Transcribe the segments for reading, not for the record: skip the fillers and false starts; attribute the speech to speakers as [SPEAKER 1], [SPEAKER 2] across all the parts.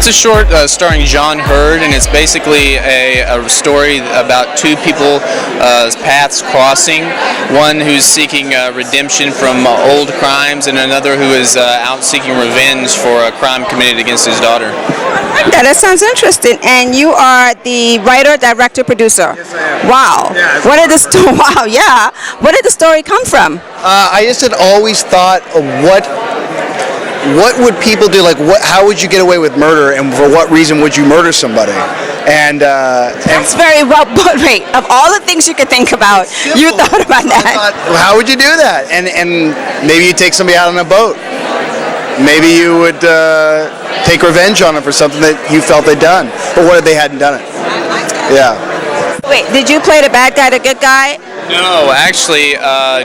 [SPEAKER 1] It's a short starring John Hurd, and it's basically a story about two people, paths crossing. One who's seeking redemption from old crimes, and another who is out seeking revenge for a crime committed against his daughter.
[SPEAKER 2] Yeah, that sounds interesting. And you are the writer, director, producer.
[SPEAKER 3] Yes, I am.
[SPEAKER 2] Wow.
[SPEAKER 3] Yeah,
[SPEAKER 2] Where did the story? Wow. Yeah. Where did the story come from?
[SPEAKER 3] I just had always thought of what would people do? Like, how would you get away with murder, and for what reason would you murder somebody? And
[SPEAKER 2] That's very well put. Wait, of all the things you could think about, you thought about that.
[SPEAKER 3] I thought, well, how would you do that? And maybe you take somebody out on a boat. Maybe you would take revenge on them for something that you felt they'd done. But what if they hadn't done it? Yeah.
[SPEAKER 2] Wait, did you play the bad guy, the good guy?
[SPEAKER 1] No, actually,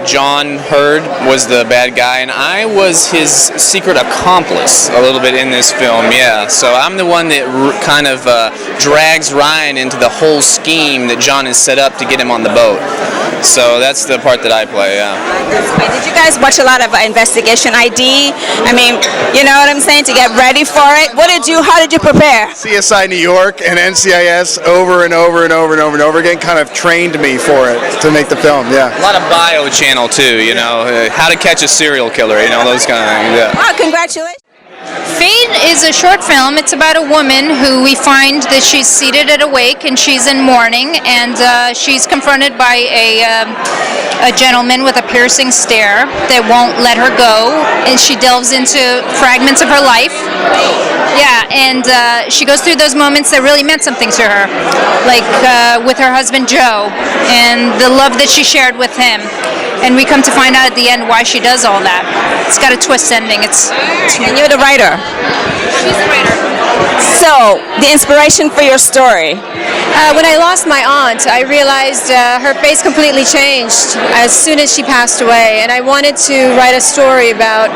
[SPEAKER 1] John Hurd was the bad guy, and I was his secret accomplice a little bit in this film, yeah. So I'm the one that kind of drags Ryan into the whole scheme that John has set up to get him on the boat. So that's the part that I play, yeah.
[SPEAKER 2] Did you guys watch a lot of Investigation ID? I mean, you know what I'm saying, to get ready for it? How did you prepare?
[SPEAKER 3] CSI New York and NCIS over and over and over and over and over again kind of trained me for it to make the film, yeah.
[SPEAKER 1] A lot of bio channel too, you know, how to catch a serial killer, you know, those kind of things, yeah.
[SPEAKER 2] Oh, congratulations.
[SPEAKER 4] Fate is a short film. It's about a woman who we find that she's seated at a wake and she's in mourning, and she's confronted by a gentleman with a piercing stare that won't let her go, and she delves into fragments of her life. Yeah, and she goes through those moments that really meant something to her, like with her husband Joe and the love that she shared with him. And we come to find out at the end why she does all that. It's got a twist ending.
[SPEAKER 2] And you're the writer.
[SPEAKER 4] She's the writer.
[SPEAKER 2] So, the inspiration for your story?
[SPEAKER 5] When I lost my aunt, I realized her face completely changed as soon as she passed away, and I wanted to write a story about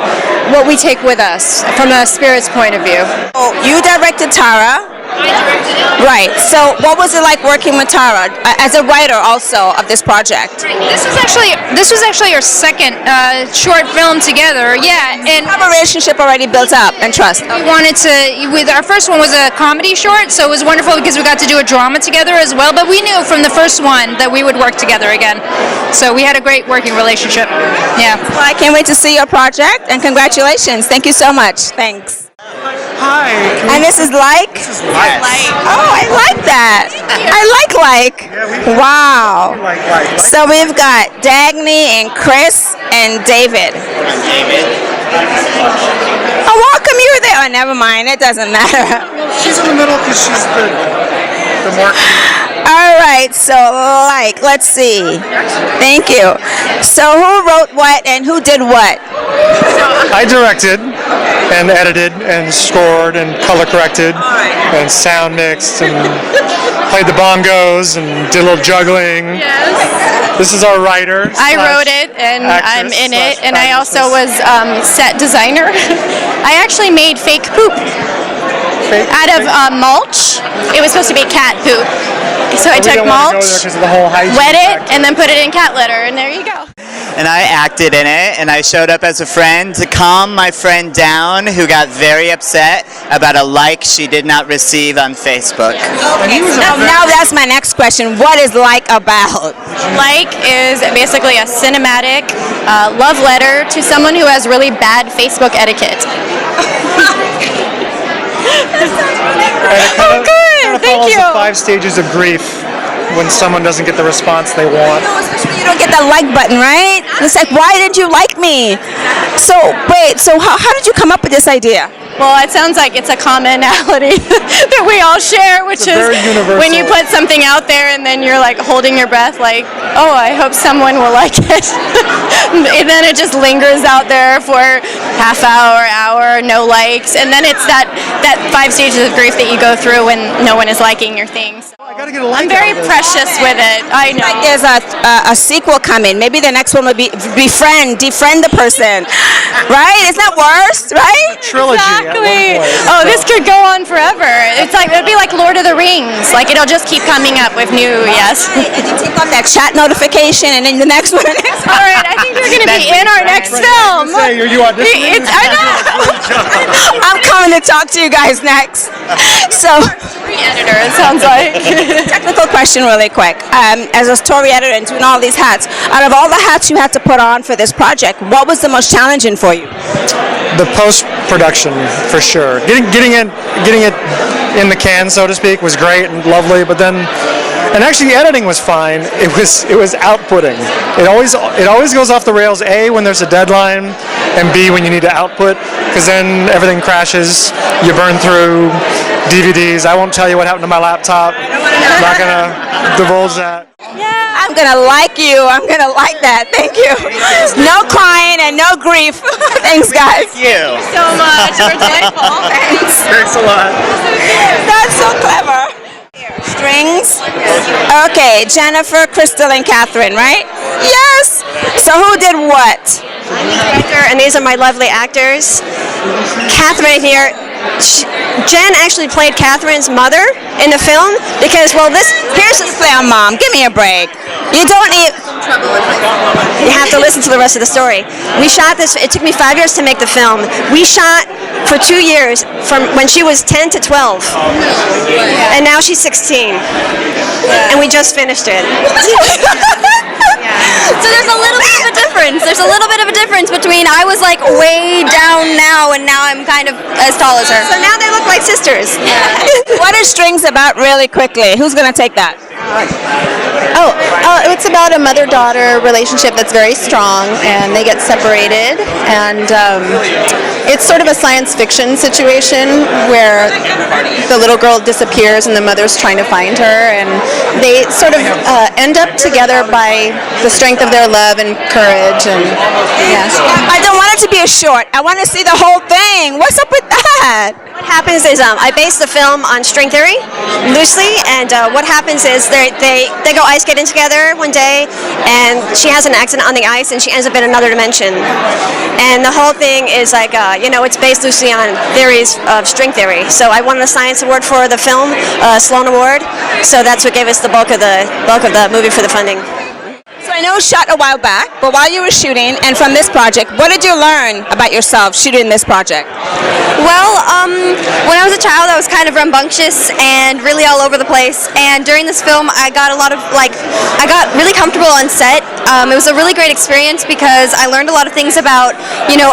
[SPEAKER 5] what we take with us from a spirit's point of view.
[SPEAKER 2] Oh, you directed Tara.
[SPEAKER 4] I directed it.
[SPEAKER 2] Right. So, what was it like working with Tara as a writer also of this project?
[SPEAKER 4] This was actually our second short film together. Yeah, and
[SPEAKER 2] We have a relationship already built up and trust.
[SPEAKER 4] we wanted to. Our first one was a comedy short, so it was wonderful because we got to do a drama together as well. But we knew from the first one that we would work together again. So we had a great working relationship. Yeah.
[SPEAKER 2] Well, I can't wait to see your project, and congratulations. Thank you so much. Thanks.
[SPEAKER 6] Hi.
[SPEAKER 2] And this is Like? Oh, I like that. I like. Wow. So we've got Dagny and Chris and David. Oh, how come you were there? Oh, never mind. It doesn't matter.
[SPEAKER 6] She's in the middle because she's the marketing.
[SPEAKER 2] All right. So Like, let's see. Thank you. So who wrote what and who did what?
[SPEAKER 6] I directed and edited and scored and color corrected and sound mixed and played the bongos and did a little juggling.
[SPEAKER 5] Yes.
[SPEAKER 6] This is our writer.
[SPEAKER 5] I wrote it, and I'm in it, and I also was set designer. I actually made fake poop out of mulch. It was supposed to be cat poop. So I took mulch, wet it, and then put it in cat litter, and there you go.
[SPEAKER 7] And I acted in it, and I showed up as a friend to calm my friend down who got very upset about a like she did not receive on Facebook.
[SPEAKER 2] Okay. Now that's my next question. What is Like about?
[SPEAKER 5] Like is basically a cinematic love letter to someone who has really bad Facebook etiquette.
[SPEAKER 6] Oh,
[SPEAKER 5] good. Thank you.
[SPEAKER 6] The 5 stages of grief when someone doesn't get the response they want.
[SPEAKER 2] No, especially when you don't get that like button, right? It's like, why didn't you like me? So, wait, how did you come up with this idea?
[SPEAKER 5] Well, it sounds like it's a commonality that we all share, which is when you put something out there and then you're like holding your breath like, oh, I hope someone will like it. And then it just lingers out there for half hour, no likes. And then it's that 5 stages of grief that you go through when no one is liking your things.
[SPEAKER 6] I gotta get a like.
[SPEAKER 5] I'm very precious with it. I know.
[SPEAKER 2] Like there's a sequel coming. Maybe the next one will be defriend the person. Right? It's not worse, right?
[SPEAKER 6] Trilogy.
[SPEAKER 5] Exactly. Oh, this could go on forever. It'd be like Lord of the Rings. Like it'll just keep coming up with new, yes.
[SPEAKER 2] And you take off that chat notification and then the next one.
[SPEAKER 5] All right, I think you're going to be in our next next film.
[SPEAKER 6] Are you auditioning?
[SPEAKER 5] I know.
[SPEAKER 2] I'm coming to talk to you guys next. So,
[SPEAKER 5] Editor, it sounds like.
[SPEAKER 2] technical question really quick. As a story editor and doing all these hats, out of all the hats you had to put on for this project, what was the most challenging for you?
[SPEAKER 6] The post-production, for sure. Getting it in the can, so to speak, was great and lovely. But then, and actually, editing was fine. It was outputting. It always goes off the rails. A, when there's a deadline, and B, when you need to output, because then everything crashes. You burn through DVDs. I won't tell you what happened to my laptop. I'm not gonna divulge that.
[SPEAKER 2] I'm gonna like you. I'm gonna like that. Thank you. No crying and no grief. Thanks, guys.
[SPEAKER 7] Thank you.
[SPEAKER 5] So much. We're delightful.
[SPEAKER 2] Thanks.
[SPEAKER 6] Thanks a lot.
[SPEAKER 2] That's so clever. Strings. Okay, Jennifer, Crystal, and Catherine, right? Yes. So who did what?
[SPEAKER 5] I'm the director, and these are my lovely actors. Catherine here. Jen actually played Catherine's mother in the film because, well,
[SPEAKER 2] Here's the film, Mom. Give me a break. You don't need.
[SPEAKER 5] you have to listen to the rest of the story. We shot this. It took me 5 years to make the film. We shot for 2 years from when she was 10 to 12, and now she's 16, and we just finished it.
[SPEAKER 8] So there's a little bit of a difference. There's a little bit of a difference between I was like way down now and now I'm kind of as tall as her.
[SPEAKER 5] So now they look like sisters.
[SPEAKER 2] What are Strings about, really quickly? Who's gonna take that?
[SPEAKER 9] It's about a mother-daughter relationship that's very strong, and they get separated, and it's sort of a science fiction situation where the little girl disappears and the mother's trying to find her, and they sort of end up together by the strength of their love and courage, and
[SPEAKER 2] I don't want it to be a short. I want to see the whole thing. What's up with that?
[SPEAKER 5] What happens is I based the film on string theory loosely, and what happens is they go ice skating together one day, and she has an accident on the ice, and she ends up in another dimension. And the whole thing is like it's based loosely on theories of string theory. So I won the science award for the film, Sloan Award. So that's what gave us the bulk of the movie for the funding.
[SPEAKER 2] So I know it was shot a while back, but while you were shooting and from this project, what did you learn about yourself shooting this project?
[SPEAKER 8] Well, when I was a child, I was kind of rambunctious and really all over the place. And during this film, I got I got really comfortable on set. It was a really great experience because I learned a lot of things about,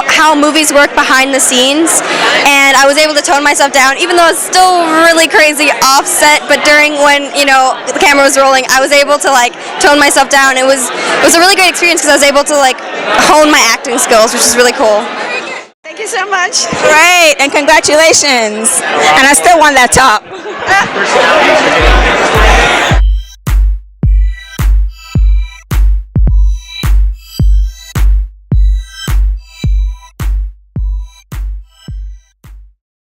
[SPEAKER 8] how movies work behind the scenes. And I was able to tone myself down, even though it's still really crazy off set. But during when, the camera was rolling, I was able to tone myself down. It was a really great experience because I was able to hone my acting skills, which is really cool.
[SPEAKER 5] Thank you so much.
[SPEAKER 2] Great, and congratulations. And I still won that top.